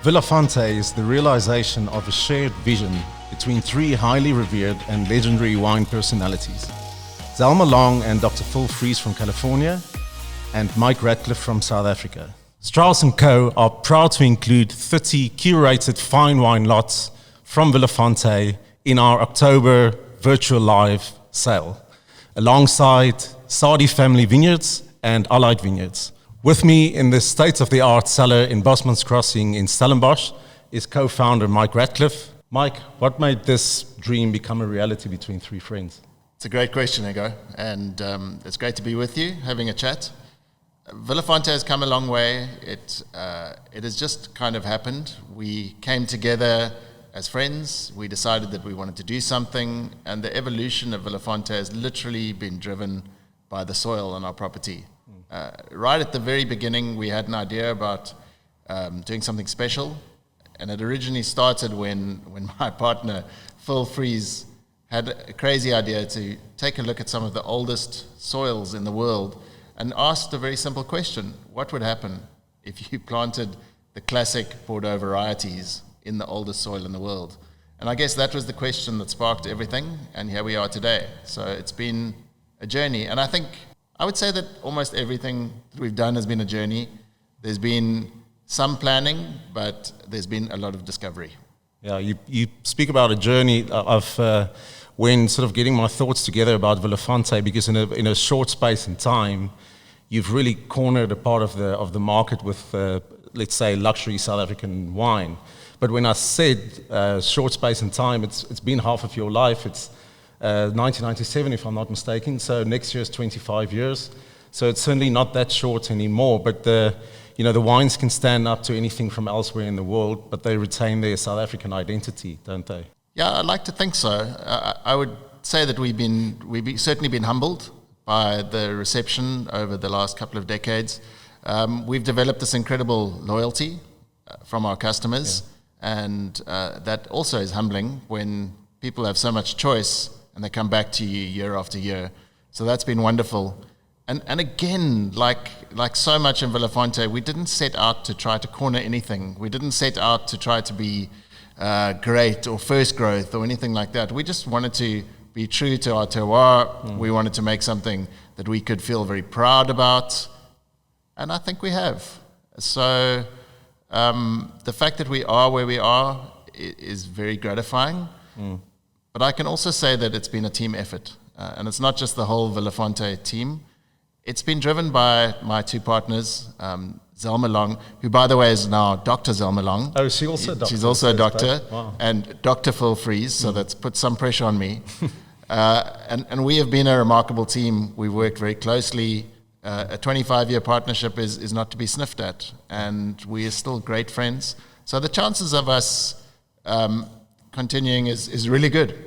Vilafonté is the realization of a shared vision between three highly revered and legendary wine personalities. Zelma Long and Dr. Freese from California, and Mike Ratcliffe from South Africa. Strauss Co are proud to include 30 curated fine wine lots from Vilafonté in our October virtual live sale, alongside Sadie Family Vineyards and Alheit Vineyards. With me in this state-of-the-art cellar in Bosman's Crossing in Stellenbosch is co-founder Mike Ratcliffe. Mike, what made this dream become a reality between three friends? It's a great question, Higgo, and it's great to be with you, having a chat. Vilafonté has come a long way. It has just kind of happened. We came together as friends. We decided that we wanted to do something, and the evolution of Vilafonté has literally been driven by the soil on our property. Right at the very beginning, we had an idea about doing something special, and it originally started when my partner, Freese, had a crazy idea to take a look at some of the oldest soils in the world and asked a very simple question: what would happen if you planted the classic Bordeaux varieties in the oldest soil in the world? And I guess that was the question that sparked everything, and here we are today. So it's been a journey, and I would say that almost everything that we've done has been a journey. There's been some planning, but there's been a lot of discovery. Yeah, you speak about a journey of when sort of getting my thoughts together about Vilafonté, because in a short space in time, you've really cornered a part of the market with, let's say, luxury South African wine. But when I said short space in time, it's been half of your life. It's 1997, if I'm not mistaken. So next year is 25 years. So it's certainly not that short anymore. But the wines can stand up to anything from elsewhere in the world, but they retain their South African identity, don't they? Yeah, I'd like to think so. I would say that we've certainly been humbled by the reception over the last couple of decades. We've developed this incredible loyalty from our customers, and that also is humbling when people have so much choice and they come back to you year after year. So that's been wonderful. And again, like so much in Vilafonté, we didn't set out to try to corner anything. We didn't set out to try to be great or first growth or anything like that. We just wanted to be true to our terroir. We wanted to make something that we could feel very proud about, and I think we have. So the fact that we are where we are is very gratifying. But I can also say that it's been a team effort, and it's not just the whole Vilafonté team. It's been driven by my two partners, Zelma Long, who, by the way, is now Dr. Zelma Long. Oh, she's also a doctor. She's also a doctor. Wow. And Dr. Freese, so that's put some pressure on me. And we have been a remarkable team. We've worked very closely. A 25-year partnership is not to be sniffed at, and we are still great friends. So the chances of us continuing is really good.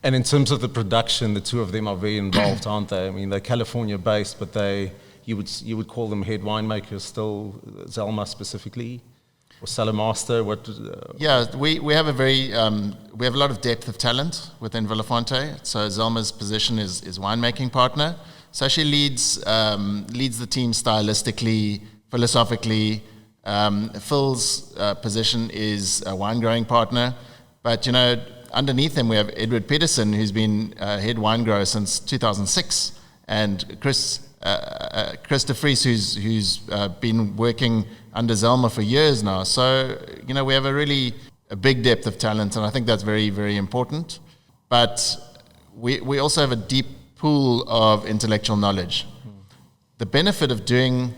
And in terms of the production, the two of them are very involved, aren't they? I mean, they're California-based, but you would call them head winemakers still, Zelma specifically, or cellar master. Yeah, we have we have a lot of depth of talent within Vilafonté. So Zelma's position is winemaking partner. So she leads the team stylistically, philosophically. Phil's position is a wine growing partner, but underneath him we have Edward Peterson, who's been head wine grower since 2006, and Chris de Freese, who's been working under Zelma for years now. So we have a big depth of talent, and I think that's very, very important. But we also have a deep pool of intellectual knowledge. The benefit of doing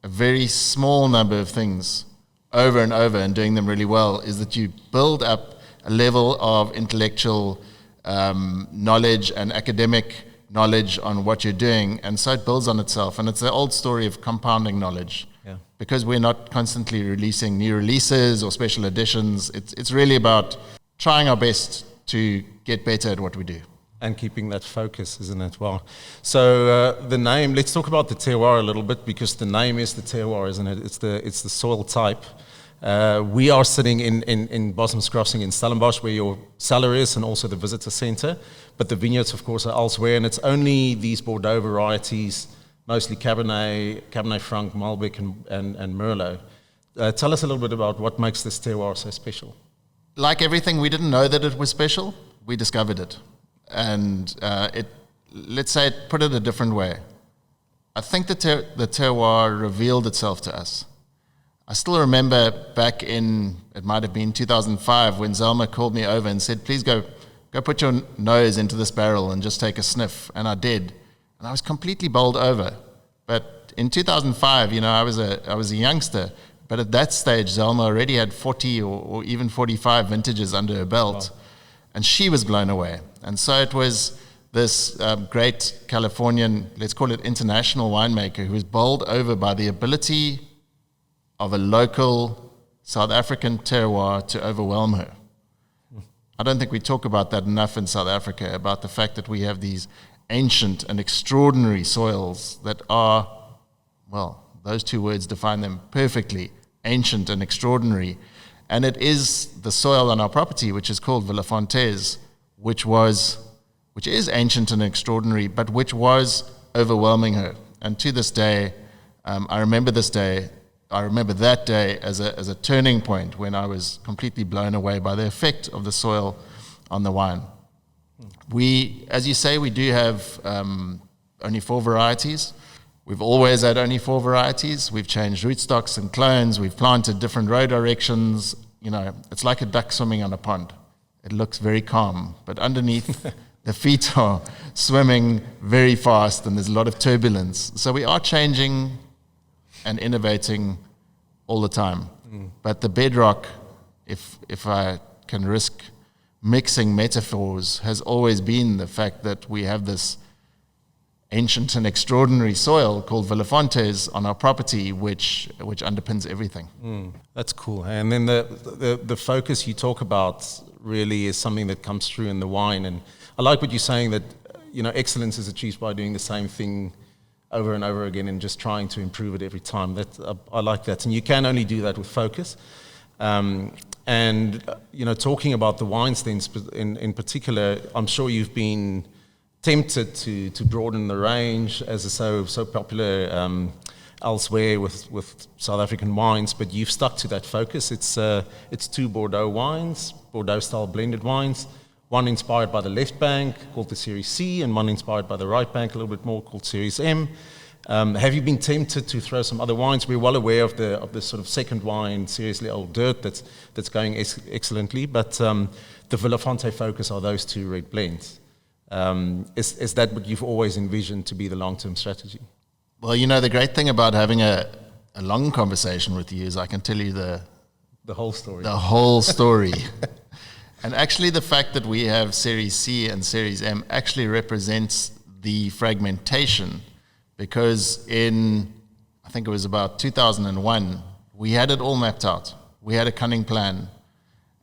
a very small number of things over and over and doing them really well is that you build up a level of intellectual knowledge and academic knowledge on what you're doing, and so it builds on itself. And it's the old story of compounding knowledge. Yeah. Because we're not constantly releasing new releases or special editions. It's really about trying our best to get better at what we do. And keeping that focus, isn't it? Well, so the name, let's talk about the terroir a little bit, because the name is the terroir, isn't it? It's the soil type. We are sitting in Bosman's Crossing in Stellenbosch, where your cellar is, and also the visitor center. But the vineyards, of course, are elsewhere, and it's only these Bordeaux varieties, mostly Cabernet Franc, Malbec, and Merlot. Tell us a little bit about what makes this terroir so special. Like everything, we didn't know that it was special. We discovered it. And let's say, put it a different way. I think the terroir revealed itself to us. I still remember back in, it might have been 2005, when Zelma called me over and said, please go put your nose into this barrel and just take a sniff. And I did. And I was completely bowled over. But in 2005, I was a youngster. But at that stage, Zelma already had 40 or even 45 vintages under her belt. Wow. And she was blown away. And so it was this great Californian, let's call it international winemaker, who was bowled over by the ability of a local South African terroir to overwhelm her. I don't think we talk about that enough in South Africa, about the fact that we have these ancient and extraordinary soils that are, well, those two words define them perfectly, ancient and extraordinary. And it is the soil on our property, which is called Vilafonté's, which is ancient and extraordinary, but which was overwhelming her. And to this day, I remember that day as a turning point when I was completely blown away by the effect of the soil on the wine. We, as you say, we do have only 4 varieties. We've always had only 4 varieties. We've changed rootstocks and clones. We've planted different row directions. It's like a duck swimming on a pond. It looks very calm, but underneath the feet are swimming very fast and there's a lot of turbulence. So we are changing and innovating all the time. But the bedrock, if I can risk mixing metaphors, has always been the fact that we have this ancient and extraordinary soil called Vilafonté's on our property, which underpins everything. That's cool. And then the focus you talk about really is something that comes through in the wine. And I like what you're saying, that excellence is achieved by doing the same thing over and over again and just trying to improve it every time. I like that. And you can only do that with focus. Talking about the wines then in particular, I'm sure you've been tempted to broaden the range, as is so popular elsewhere with South African wines, but you've stuck to that focus. It's 2 Bordeaux wines, Bordeaux-style blended wines, one inspired by the left bank called the Series C, and one inspired by the right bank a little bit more called Series M. Have you been tempted to throw some other wines? We're well aware of the sort of second wine, Seriously Old Dirt, that's going excellently, but the Vilafonté focus are those 2 red blends. Is that what you've always envisioned to be the long-term strategy? Well, the great thing about having a long conversation with you is I can tell you the whole story. The whole story. And actually the fact that we have Series C and Series M actually represents the fragmentation, because I think it was about 2001, we had it all mapped out. We had a cunning plan.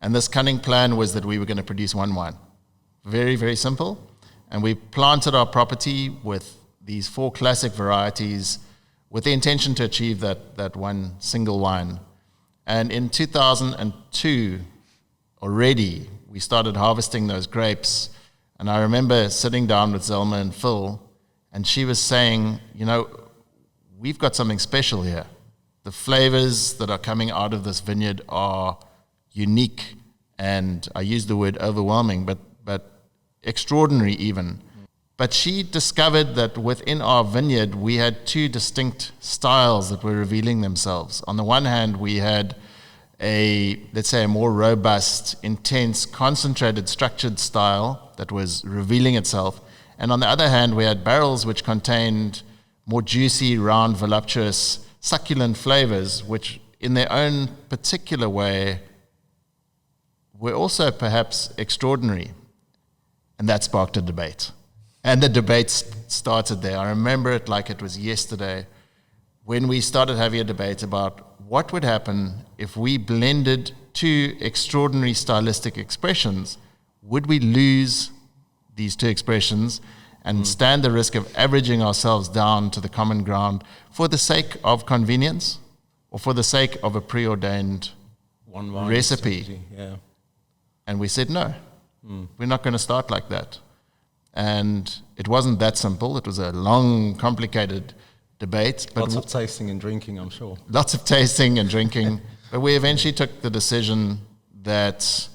And this cunning plan was that we were going to produce one wine. Very, very simple. And we planted our property with these 4 classic varieties with the intention to achieve that one single wine. And in 2002, already, we started harvesting those grapes. And I remember sitting down with Zelma and Phil, and she was saying, we've got something special here. The flavors that are coming out of this vineyard are unique, and I use the word overwhelming, but extraordinary even. But she discovered that within our vineyard, we had 2 distinct styles that were revealing themselves. On the one hand, we had let's say a more robust, intense, concentrated, structured style that was revealing itself. And on the other hand, we had barrels which contained more juicy, round, voluptuous, succulent flavors, which in their own particular way were also perhaps extraordinary. And that sparked a debate. And the debate started there. I remember it like it was yesterday, when we started having a debate about what would happen if we blended 2 extraordinary stylistic expressions. Would we lose these 2 expressions and stand the risk of averaging ourselves down to the common ground for the sake of convenience or for the sake of a preordained recipe? Yeah. And we said, no, we're not going to start like that. And it wasn't that simple. It was a long, complicated debate. But lots of tasting and drinking, I'm sure. Lots of tasting and drinking. But we eventually took the decision that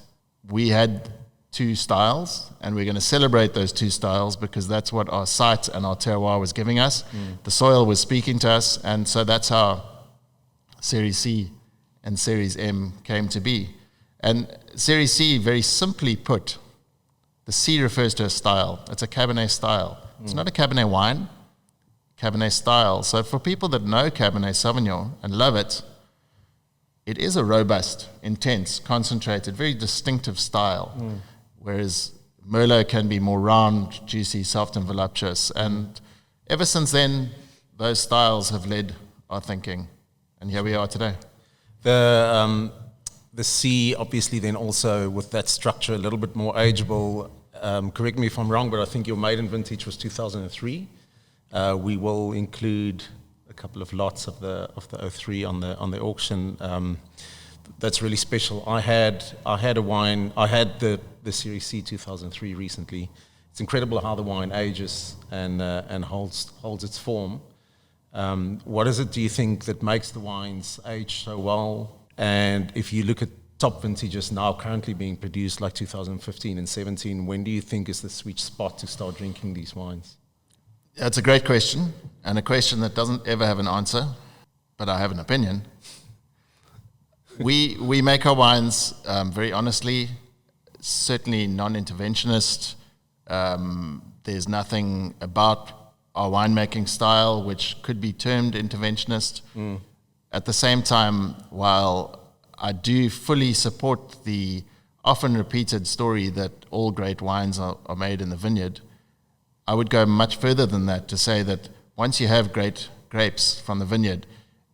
we had two styles, and we're going to celebrate those two styles because that's what our site and our terroir was giving us. The soil was speaking to us, and so that's how Series C and Series M came to be. And Series C, very simply put, the C refers to a style. It's a Cabernet style. It's not a Cabernet wine, Cabernet style. So for people that know Cabernet Sauvignon and love it, it is a robust, intense, concentrated, very distinctive style. Whereas Merlot can be more round, juicy, soft, and voluptuous. And ever since then, those styles have led our thinking. And here we are today. The C, obviously, then also with that structure, a little bit more ageable. Correct me if I'm wrong, but I think your maiden vintage was 2003. We will include a couple of lots of the 03 on the auction. That's really special. I had a wine. I had the Series C 2003 recently. It's incredible how the wine ages and holds its form. What is it, do you think, that makes the wines age so well? And if you look at top vintages now currently being produced, like 2015 and 17, when do you think is the sweet spot to start drinking these wines? That's a great question, and a question that doesn't ever have an answer, but I have an opinion. We make our wines very honestly, certainly non-interventionist. There's nothing about our winemaking style which could be termed interventionist. At the same time, while I do fully support the often repeated story that all great wines are made in the vineyard, I would go much further than that to say that once you have great grapes from the vineyard,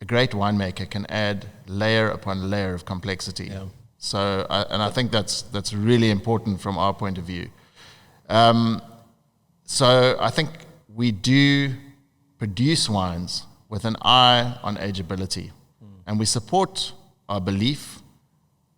a great winemaker can add layer upon layer of complexity. Yeah. So, I think that's really important from our point of view. So I think we do produce wines with an eye on ageability, and we support our belief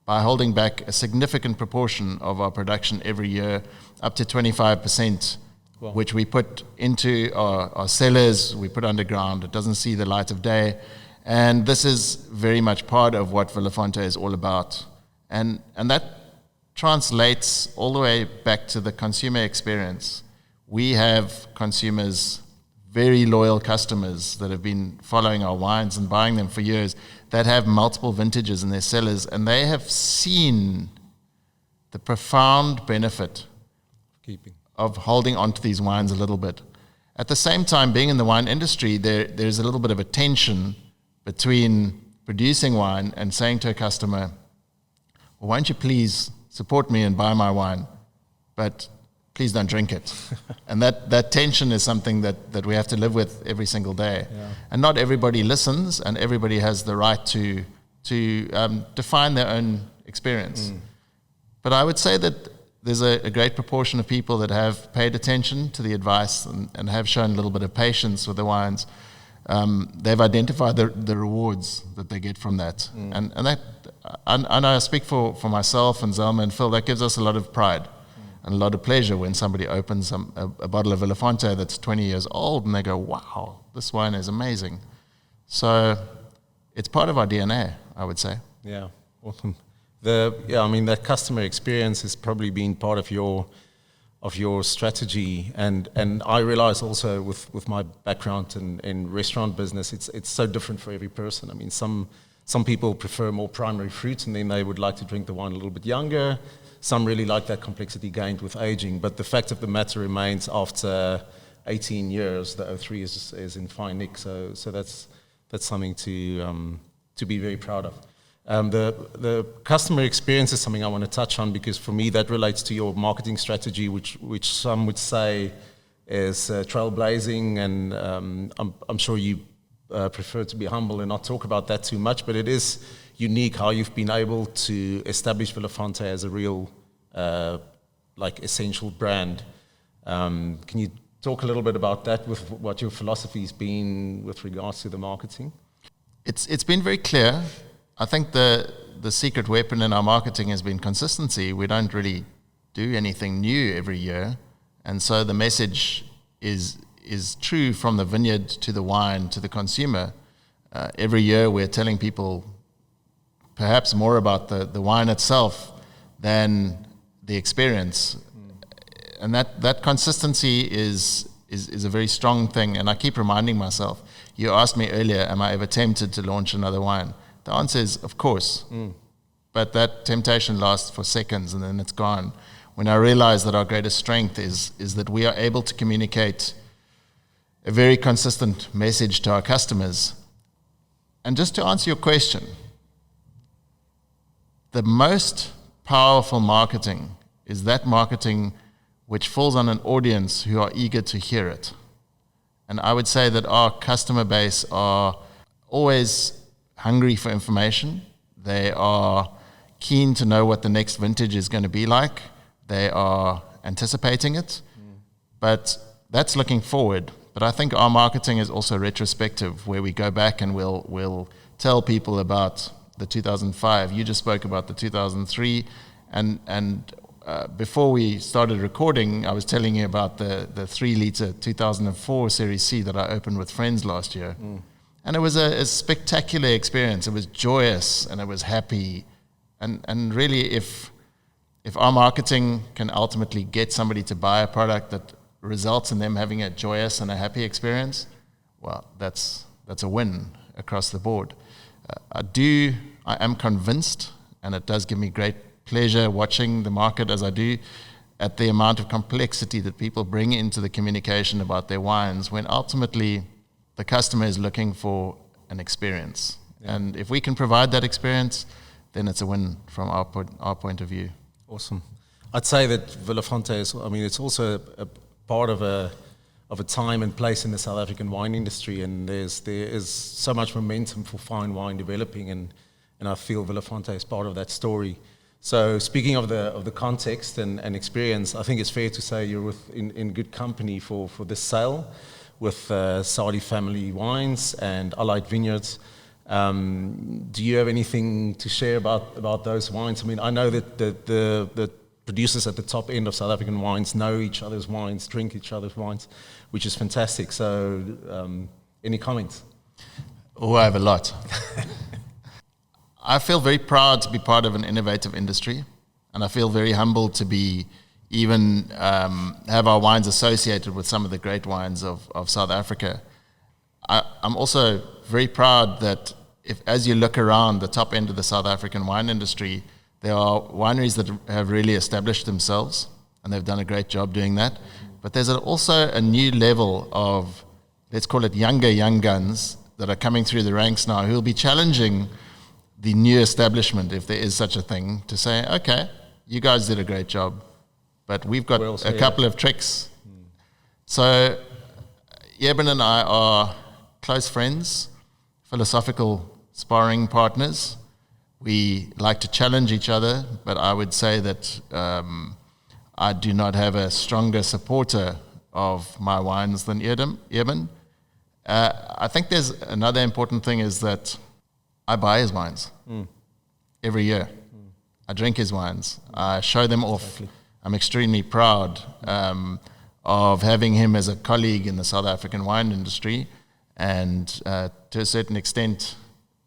by holding back a significant proportion of our production every year, up to 25%. Wow. Which we put into our cellars, we put underground. It doesn't see the light of day. And this is very much part of what Vilafonté is all about. And that translates all the way back to the consumer experience. We have consumers, very loyal customers that have been following our wines and buying them for years, that have multiple vintages in their cellars, and they have seen the profound benefit of holding on to these wines a little bit. At the same time, being in the wine industry, there's a little bit of a tension between producing wine and saying to a customer, well, won't you please support me and buy my wine, but please don't drink it. And that tension is something that we have to live with every single day. Yeah. And not everybody listens, and everybody has the right to define their own experience. But I would say that there's a great proportion of people that have paid attention to the advice and have shown a little bit of patience with the wines. They've identified the rewards that they get from that. And that, I know I speak for myself and Zelma and Phil, that gives us a lot of pride and a lot of pleasure when somebody opens a bottle of Vilafonté that's 20 years old and they go, wow, this wine is amazing. So it's part of our DNA, I would say. Yeah, awesome. That customer experience has probably been part of your strategy, and I realize also with my background in restaurant business, it's so different for every person. I mean, some people prefer more primary fruit, and then they would like to drink the wine a little bit younger. Some really like that complexity gained with aging, but the fact of the matter remains, after 18 years, the 03 is in fine nick. So that's something to be very proud of. The customer experience is something I want to touch on, because for me that relates to your marketing strategy, which some would say is trailblazing, and I'm sure you prefer to be humble and not talk about that too much, but it is unique how you've been able to establish Vilafonté as a real essential brand. Can you talk a little bit about that, with what your philosophy's been with regards to the marketing? It's been very clear. I think the secret weapon in our marketing has been consistency. We don't really do anything new every year. And so the message is true from the vineyard to the wine to the consumer. Every year we're telling people perhaps more about the wine itself than the experience. And that consistency is a very strong thing. And I keep reminding myself, you asked me earlier, am I ever tempted to launch another wine? The answer is, of course. But that temptation lasts for seconds and then it's gone. When I realize that our greatest strength is that we are able to communicate a very consistent message to our customers. And just to answer your question, the most powerful marketing is that marketing which falls on an audience who are eager to hear it. And I would say that our customer base are always hungry for information. They are keen to know what the next vintage is going to be like. They are anticipating it. But that's looking forward. But I think our marketing is also retrospective, where we go back and we'll tell people about the 2005. You just spoke about the 2003. And before we started recording, I was telling you about the 3-liter 2004 Series C that I opened with friends last year. And it was a spectacular experience. It was joyous and it was happy. And really, if our marketing can ultimately get somebody to buy a product that results in them having a joyous and a happy experience, well, that's a win across the board. I am convinced, and it does give me great pleasure watching the market as I do, at the amount of complexity that people bring into the communication about their wines, when ultimately the customer is looking for an experience. And if we can provide that experience, then it's a win from our point of view. Awesome. I'd say that Vilafonté is, it's also a part of a time and place in the South African wine industry, and there is so much momentum for fine wine developing, and I feel Vilafonté is part of that story. So speaking of the context and experience, I think it's fair to say you're in good company for this sale with Sadie Family Wines and Alheit Vineyards. Do you have anything to share about those wines? I know that the producers at the top end of South African wines know each other's wines, drink each other's wines, which is fantastic. So any comments? Oh, I have a lot. I feel very proud to be part of an innovative industry, and I feel very humbled to be even have our wines associated with some of the great wines of South Africa. I'm also very proud that as you look around the top end of the South African wine industry, there are wineries that have really established themselves, and they've done a great job doing that. But there's also a new level of, let's call it young guns, that are coming through the ranks now, who will be challenging the new establishment, if there is such a thing, to say, okay, you guys did a great job, but we've got a couple of tricks. So Eben and I are close friends, philosophical sparring partners. We like to challenge each other, but I would say that I do not have a stronger supporter of my wines than Eben. I think there's another important thing is that I buy his wines every year. I drink his wines. I show them off. Exactly. I'm extremely proud of having him as a colleague in the South African wine industry. And to a certain extent,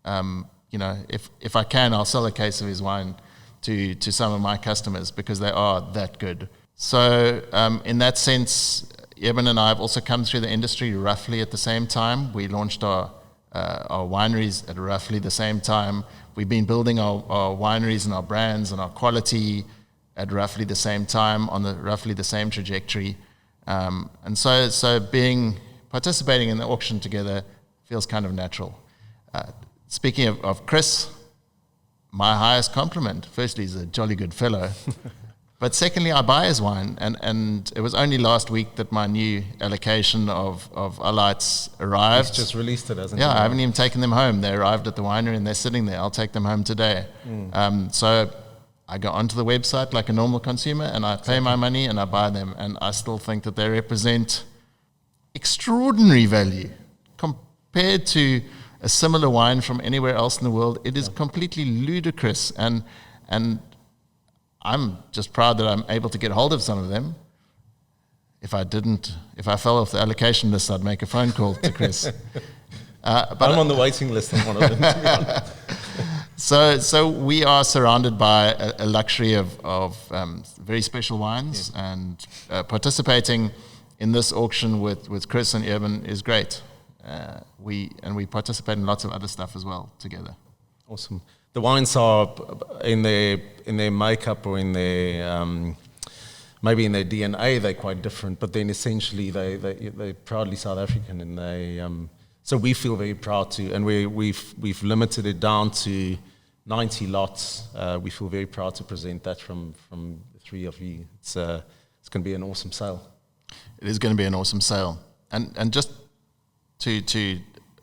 if I can, I'll sell a case of his wine to some of my customers because they are that good. So in that sense, Eben and I have also come through the industry roughly at the same time. We launched our wineries at roughly the same time. We've been building our wineries and our brands and our quality at roughly the same time on roughly the same trajectory. And so participating in the auction together feels kind of natural. Speaking of Chris, my highest compliment, firstly, he's a jolly good fellow. But secondly, I buy his wine, and it was only last week that my new allocation of Alheit's arrived. He's just released it, hasn't he? Yeah, I haven't even taken them home. They arrived at the winery and they're sitting there. I'll take them home today. So I go onto the website like a normal consumer and I pay my money and I buy them. And I still think that they represent extraordinary value compared to a similar wine from anywhere else in the world. It is completely ludicrous. And I'm just proud that I'm able to get hold of some of them. If I fell off the allocation list, I'd make a phone call to Chris. But I'm on the waiting list on one of them, to be honest. So we are surrounded by a luxury of very special wines, and participating in this auction with Chris and Urban is great. We participate in lots of other stuff as well together. Awesome. The wines are in their makeup or in their maybe in their DNA they're quite different, but then essentially they're proudly South African, and they so we feel very proud to, and we've limited it down to 90 lots. We feel very proud to present that from the three of you. It's going to be an awesome sale. It is going to be an awesome sale, and just to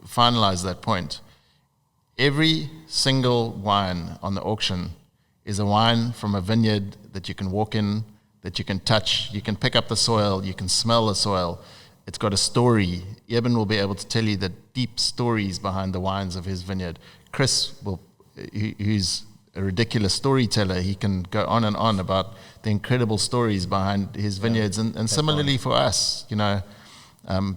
finalize that point, every single wine on the auction is a wine from a vineyard that you can walk in, that you can touch, you can pick up the soil, you can smell the soil. It's got a story. Eben will be able to tell you the deep stories behind the wines of his vineyard. Chris who's a ridiculous storyteller. He can go on and on about the incredible stories behind his vineyards. And similarly for us,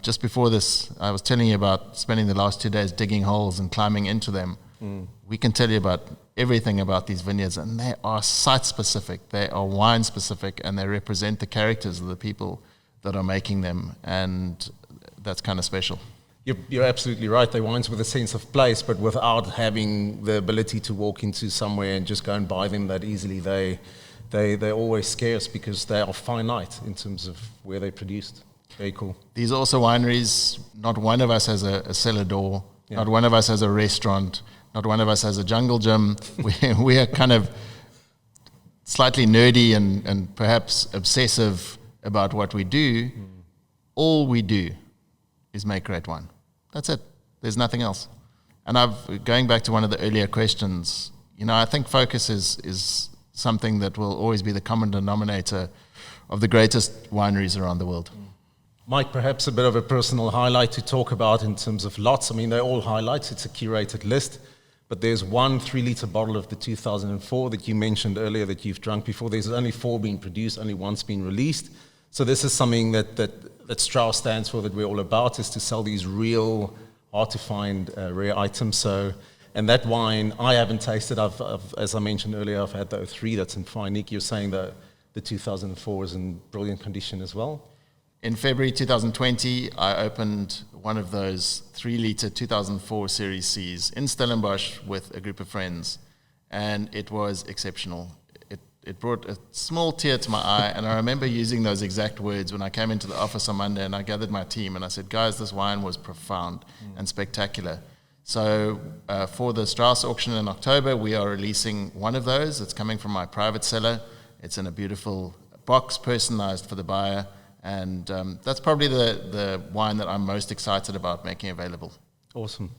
just before this, I was telling you about spending the last 2 days digging holes and climbing into them. We can tell you about everything about these vineyards, and they are site-specific, they are wine-specific, and they represent the characters of the people that are making them, and that's kind of special. You're absolutely right. They're wines with a sense of place, but without having the ability to walk into somewhere and just go and buy them that easily. They're always scarce because they are finite in terms of where they're produced. Very cool. These are also wineries. Not one of us has a cellar door. Yeah. Not one of us has a restaurant. Not one of us has a jungle gym. We are kind of slightly nerdy and perhaps obsessive about what we do. All we do is make great wine. That's it. There's nothing else. And going back to one of the earlier questions, I think focus is something that will always be the common denominator of the greatest wineries around the world. Mike, perhaps a bit of a personal highlight to talk about in terms of lots. I mean, they're all highlights. It's a curated list. But there's one 3-litre bottle of the 2004 that you mentioned earlier that you've drunk before. There's only 4 being produced, only one's been released. So this is something that Strauss stands for, that we're all about, is to sell these real, hard-to-find, rare items. So, and that wine, I haven't tasted. I've, as I mentioned earlier, I've had the 03 that's in fine. Nick, you're saying that the 2004 is in brilliant condition as well? In February 2020, I opened one of those 3-litre 2004 Series Cs in Stellenbosch with a group of friends, and it was exceptional. It brought a small tear to my eye, and I remember using those exact words when I came into the office on Monday and I gathered my team and I said, guys, this wine was profound and spectacular. So for the Strauss auction in October, we are releasing one of those. It's coming from my private cellar. It's in a beautiful box, personalized for the buyer. And that's probably the wine that I'm most excited about making available. Awesome.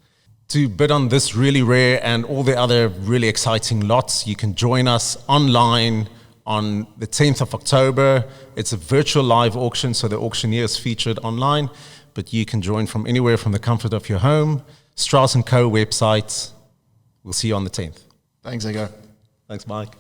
To bid on this really rare and all the other really exciting lots, you can join us online on the 10th of October. It's a virtual live auction, so the auctioneer is featured online, but you can join from anywhere from the comfort of your home. Strauss & Co website. We'll see you on the 10th. Thanks, Higgo. Thanks, Mike.